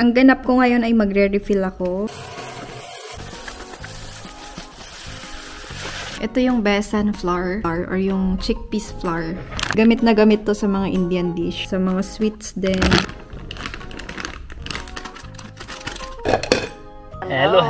Ang ganap ko ngayon ay magre-refill ako. Ito yung besan flour or yung chickpeas flour. Gamit na gamit to sa mga Indian dish. Sa mga sweets din. Hello.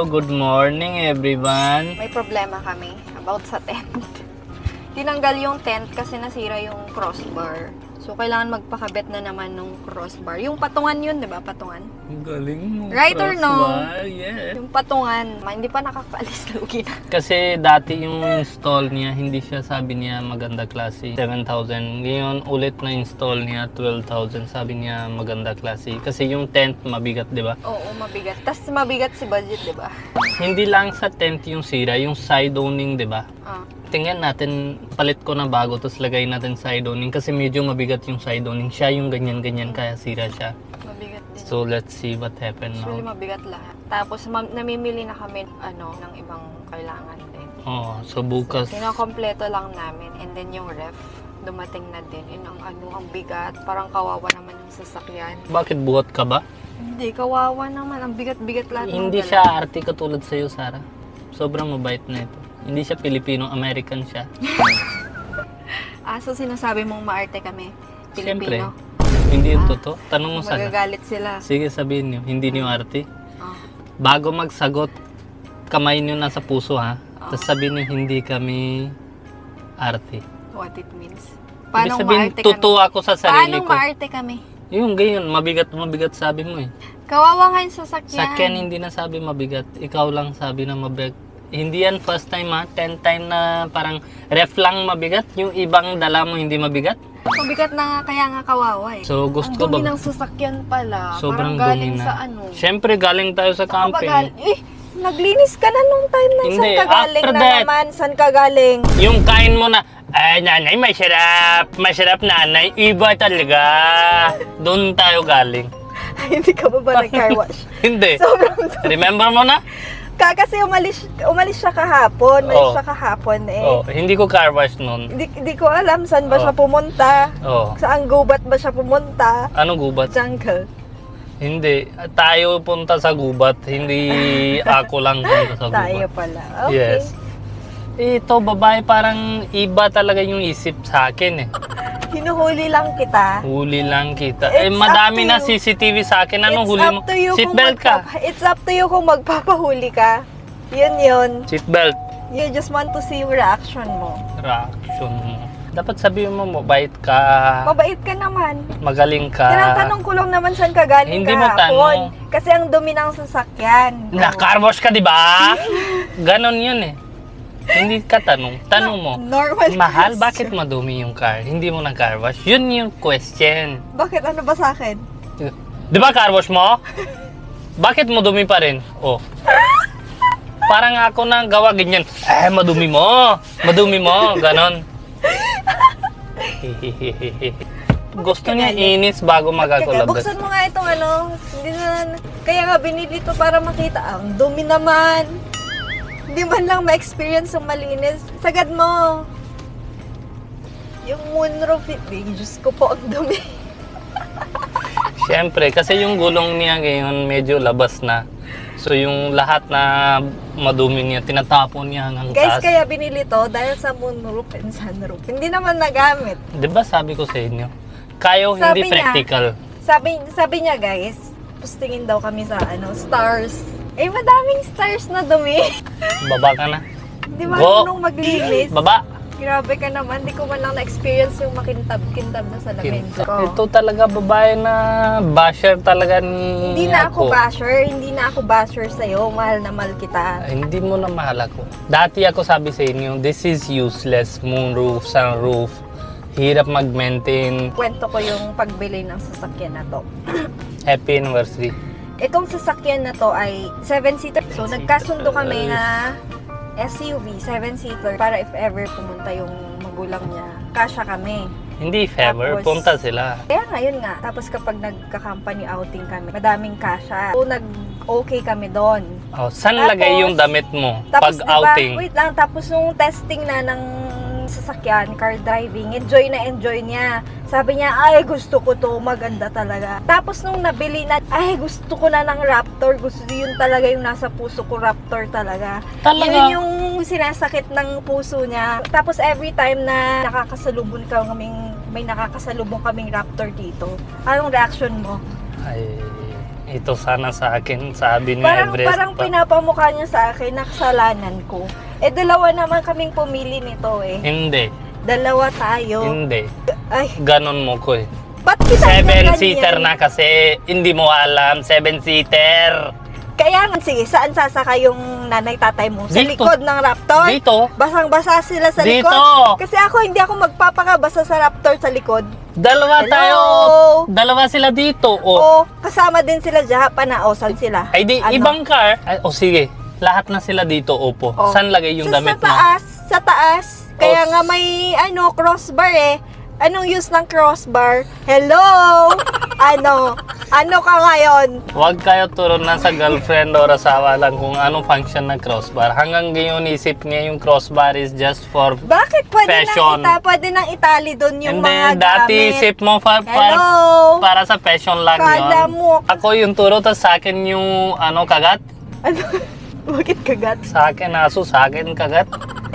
Good morning, everyone. May problema kami about sa tent. Tinanggal yung tent kasi nasira yung crossbar. So, kailangan magpakabit na naman ng crossbar. Yung patungan yun, di ba? Patungan. Galing mo. Right or no? Yeah. Yung patungan, hindi pa nakakaalis na ugi na. Kasi dati yung install niya, hindi siya sabi niya maganda klase. 7,000. Ngayon, ulit na install niya, 12,000. Sabi niya maganda klase. Kasi yung tent, mabigat, di ba? Oo, mabigat. Tas mabigat si budget, di ba? Hindi lang sa tent yung sira, yung side owning, di ba? Tingnan natin, palit ko na bago, tapos lagay natin side owning kasi medyo mabigat yung side owning. Siya yung ganyan-ganyan, kaya sira siya. Mabigat din. So, let's see what happened now. Actually, mabigat lahat. Tapos, namimili na kami, ng ibang kailangan din. Oh, so bukas. So, kinakompleto lang namin. And then yung ref, dumating na din. Yun ang bigat. Parang kawawa naman yung sasakyan. Bakit buhat ka ba? Hindi, kawawa naman. Ang bigat-bigat lahat. Hindi siya arte katulad sa'yo, Sarah. Sobrang mabait na ito. Hindi siya Pilipino-American siya. So sinasabi mong maarte kami? Pilipino? Siyempre. Hindi yung totoo. Tanong mo sana. Magagalit sila. Sige, sabihin niyo. Hindi niyo arte. Bago magsagot, kamay niyo nasa puso, ha? Tapos sabihin niyo, hindi kami arte. What it means? Paano maarte kami? Totoo ako sa sarili ko. Paano maarte kami? Yung ganyan, mabigat sabi mo eh. Kawawa nga yung sasakyan. Sakyan hindi na sabi mabigat. Ikaw lang sabi na mabigat. Hindi yan first time, ha? 10 time na parang ref lang mabigat. Yung ibang dala mo hindi mabigat. Mabigat na nga, kaya nga kawawa eh. So gusto ko ba? Ang dumi ng sasakyan pala. Sobrang parang galing dumi na. sa Siyempre galing tayo sa camping. Naglinis ka na nung time na Hindi, saan ka galing after na that, naman? Saan ka galing? Yung kain mo na, ay nanay, masarap nanay, iba talaga. Doon tayo galing. Ay, hindi ka ba nag-car wash? Hindi. Sobrang Remember mo na? Kasi umalis siya kahapon. Umalis siya kahapon eh. Hindi ko car wash noon. Hindi ko alam saan ba siya pumunta. Saan gubat ba siya pumunta. Ano gubat? Jungle. Hindi. Tayo punta sa gubat. Hindi ako lang punta sa gubat. Tayo pala. Okay. Yes. Ito, babae, parang iba talaga yung isip sa akin eh. Hinuhuli lang kita. Huli lang kita. Madami na CCTV sa akin. Anong huli mo? Seatbelt ka. It's up to you kung magpapahuli ka. Yun. Seatbelt. You just want to see yung reaction mo. Reaction mo. Dapat sabihin mo, mabait ka. Mabait ka naman. Magaling ka. Tinatanong ko lang naman saan ka galing Hindi mo tanong. Kasi ang dumi ng sasakyan. Na-car wash ka, di ba? Ganon yun eh. Hindi ka tanong. Tanong mo. Normal. Mahal, bakit madumi yung car? Hindi mo na car wash? Yun yung question. Bakit? Ano ba sa akin? Di ba car wash mo? Bakit mo dumi pa rin? Parang ako na gawa ganyan. Madumi mo. Madumi mo. Ganon. Gusto niya inis bago magakulabas. Buksan mo nga itong hindi na, kaya nga binili to para makita. Ang dumi naman. Hindi man lang ma-experience yung malinis. Sagad mo. Yung moonroof, Diyos ko po, ang dumi. Siyempre, kasi yung gulong niya ngayon medyo labas na. So yung lahat na madumi niya, tinatapon niya hanggang taas. Guys, kaya binili to dahil sa moonroof and sunroof. Hindi naman nagamit. Diba sabi ko sa inyo? Kayo hindi practical. Sabi niya guys, postingin daw kami sa stars. Madaming stars na dumi. Baba ka na. Di ba nung maglinis? Baba. Grabe ka naman. Di ko man lang na-experience yung makintab na salamin ko. Ito talaga babae na basher talaga ni Hindi na ako basher. Hindi na ako basher sa'yo. Mahal na mahal kita. Hindi mo na mahal ako. Dati ako sabi sa inyo, this is useless. Moonroof, sunroof. Hirap mag-maintain. Kwento ko yung pagbili ng sasakyan na to. Happy anniversary. Itong sasakyan na to ay 7-seater. So, nagkasundo kami na SUV, 7-seater, para if ever pumunta yung magulang niya, kasya kami. Hindi if ever, punta sila. Kaya ngayon nga, tapos kapag nagka-company outing kami, madaming kasya. So, nag-okay kami doon. Saan lagay yung damit mo pag outing? Wait lang, tapos yung testing na ng sasakyan, car driving. Enjoy na enjoy niya. Sabi niya, ay gusto ko to, maganda talaga. Tapos nung nabili na, ay gusto ko na ng Raptor. Gusto yun talaga yung nasa puso ko, Raptor talaga. Talaga? Yun yung sinasakit ng puso niya. Tapos every time na may nakakasalubong kaming Raptor dito, anong reaction mo? Ay, ito sana sa akin, sabi ni Everest. Parang pinapamukha niya sa akin na kasalanan ko. Eh, dalawa naman kaming pumili nito eh. Hindi. Dalawa tayo. Hindi. Ay, Ganon mo ko eh. ba't kita Seven-seater na kasi, hindi mo alam, seven-seater. Kaya nga, sige, saan sasaka yung nanay tatay mo? Sa Dito. likod ng Raptor? Dito. Basang-basa sila sa Dito. likod? Kasi hindi ako magpapakabasa sa Raptor sa likod. Dalawa Hello? tayo. Dalawa sila dito. O, kasama din sila dyan, panausan sila. Ay di, Ano? ibang car. Ay, sige, lahat na sila dito, opo. O. Saan lagay yung So, damit mo? sa taas. Kaya O, nga may, crossbar eh. Anong use ng crossbar? Hello? Ano ka ngayon? Huwag kayo turunan sa girlfriend o asawa lang kung anong function ng crossbar. Hanggang ngayon isip niya yung crossbar is just for Bakit fashion. pwede nang itali doon yung Hindi, mga dati gamit? isip mo Hello? para sa fashion lang Kala yun. mo. Ako yung turo, tas sa akin yung kagat. Ano? Bakit kagat? Sa akin aso, sa akin kagat.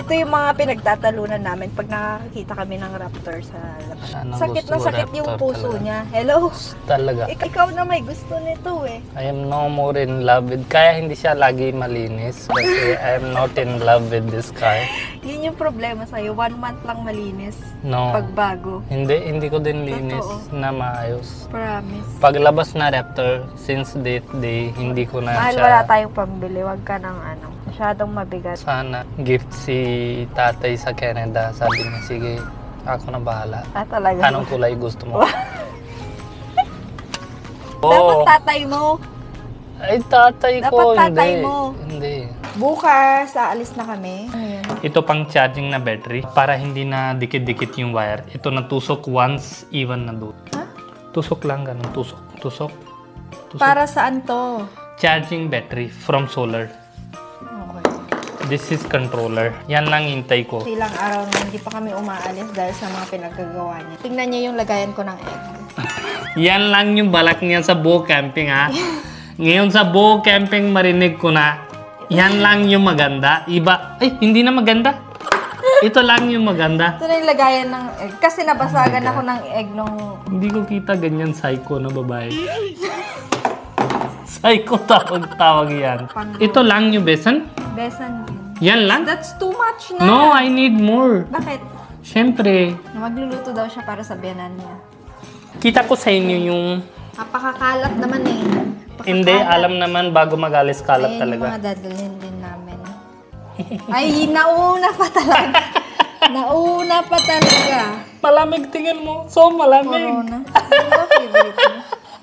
Ito yung mga pinagtatalunan namin pag nakakita kami ng Raptor sa labas. Anong Sakit gusto na mo, sakit yung Raptor puso talaga? niya. Hello? Talaga. Ikaw na may gusto nito eh. I am no more in love with, kaya hindi siya lagi malinis kasi I am not in love with this car. Yun yung problema sa'yo. 1 month lang malinis. No. Pagbago. Hindi ko din linis Totoo. na maayos. Promise. Paglabas na Raptor, since that day, hindi ko na Mahal, siya... wala tayong pambili. Huwag ka ng masyadong mabigat. Sana gift si tatay sa Canada. Sabi niya, sige, ako na bahala. Talaga. Anong kulay gusto mo? Dapat Oo. tatay mo. Ay, tatay ko. Dapat tatay Hindi. mo. Hindi. Bukas, aalis na kami. Ito pang charging na battery para hindi na dikit-dikit yung wire. Ito natusok once, even na doon. Ha? Tusok lang, ganun. Tusok. Para saan to? Charging battery from solar. Okay. This is controller. Yan lang hintay ko. Ilang araw na hindi pa kami umaalis dahil sa mga pinaggagawa niya. Tingnan niyo yung lagayan ko ng egg. Yan lang yung balak niya sa buo camping, ha? Ngayon sa buo camping, marinig ko na, yan lang yung maganda. Iba, ay, hindi na maganda. Ito lang yung maganda. Ito na yung lagayan ng egg. Kasi nabasagan Oh my ako ng egg nung... Hindi ko kita ganyan psycho na babae. Psycho tawag yan. Ito lang yung besan? Besan din. Yan lang? That's too much na. No, I need more. Bakit? Siyempre, Magluluto daw siya para sa biyanan niya. kita ko sa inyo yung... Napakakalat naman eh. Hindi, alam naman bago mag-alis kalat Ayan talaga. yung mga dadalhin din namin. Ay, nauna pa talaga. Nauna pa talaga. Malamig tingin mo. So malamig. Corona. Ano ba favorite mo?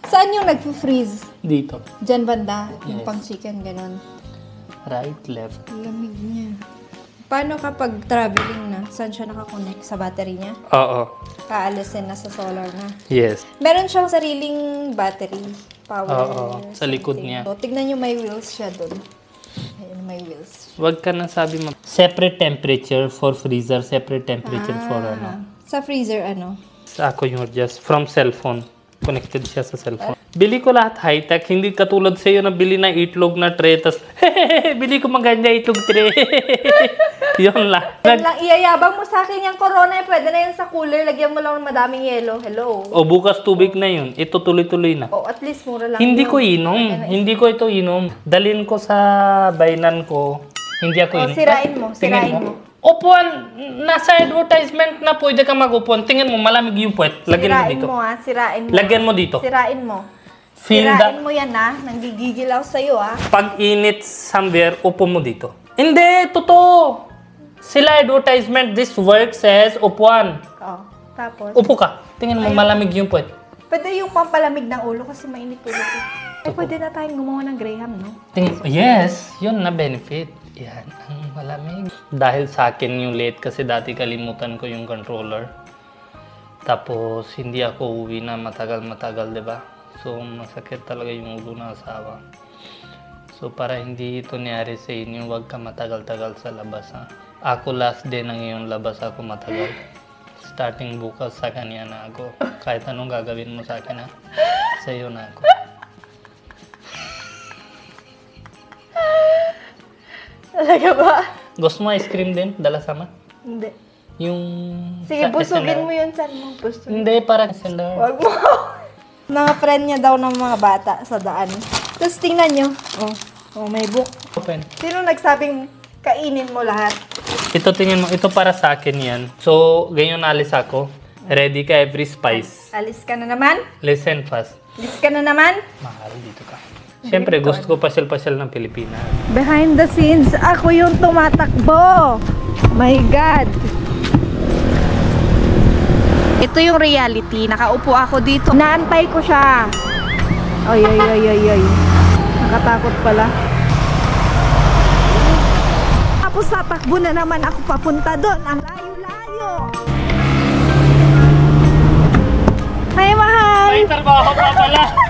Saan yung nag-freeze? Dito. Diyan banda? Yung Yes. pang chicken, ganun. Right, left. Lamig niya. Paano kapag traveling na? Saan siya nakakonect? Sa battery niya? Oo. Kaalisin na sa solar na. Yes. Meron siyang sariling battery. Power. Oo, sa likod something. niya. So, tignan niyo may wheels siya doon. Ayun, may wheels. Huwag ka na sabi mo. Separate temperature for freezer, separate temperature for Sa freezer, ano? Sa ako yung just from cellphone. Connected siya sa cellphone. Bili ko lahat high-tech. Hindi katulad sa iyo na bili na itlog na tray. Tas, bili ko maganda itlog tray. Yun lang. Yan lang, iyayabang mo sa akin yung corona. Pwede na yan sa cooler. Lagyan mo lang ng madaming yelo. Hello. O bukas tubig na yun. Ito tuloy-tuloy na. Oh, at least mura lang. Hindi yun. ko inom. Hindi ko ito inom. Dalin ko sa bainan ko. Hindi ako Oh, inom. sirain mo. Tingin Sirain mo. Upuan, nasa advertisement na pwede ka mag-upuan. Tingin mo, malamig yung puwet. Lagyan mo Sirain dito. mo ha. Sirain mo. Lagyan mo dito. Sirain mo. Feel Sirain the... mo yan ha. Nanggigigil ako sa'yo ha. Pag init somewhere, upo mo dito. Hindi, totoo. Sila advertisement, this works as upuan. Oh, tapos. Upo ka. Tingin mo, malamig yung puwet. Pwede yung pampalamig ng ulo kasi mainit ulo ko. Eh, pwede na tayong gumawa ng Graham, no? Tingin, yes, yun na benefit. Yan, ang malamig. Dahil sa akin yung late kasi dati kalimutan ko yung controller. Tapos hindi ako uwi na matagal-matagal, di ba? So masakit talaga yung ulo ng asawa. So para hindi ito nangyari sa inyo, huwag ka matagal-tagal sa labas, ha? Ako last day na ngayon, labas ako matagal. Starting bukas sa kanya na ako. Kahit anong gagawin mo sa akin, ha? Sa'yo na ako. Talaga ba? Gusto mo ice cream din? Dala sama? Hindi. Yung... Sige, sa busugin SNR. mo yun, saan mo gusto. Hindi, para SNR. Huwag mo. Mga friend niya daw ng mga bata sa daan. Tapos tingnan nyo. Oh, may book. Open. Sino nagsabing kainin mo lahat? Ito tingin mo, ito para sa akin yan. So, ganyan alis ako. Ready ka every spice. Alis ka na naman? Listen fast. Alis ka na naman? Mahal dito ka. Siyempre, gusto ko pasyal-pasyal ng Pilipinas. Behind the scenes, ako yung tumatakbo. My God. Ito yung reality. Nakaupo ako dito. Naantay ko siya. Oy. Nakatakot pala. Tapos tatakbo na naman ako papunta doon. Ang layo-layo. Hi, mahal. May trabaho pa pala.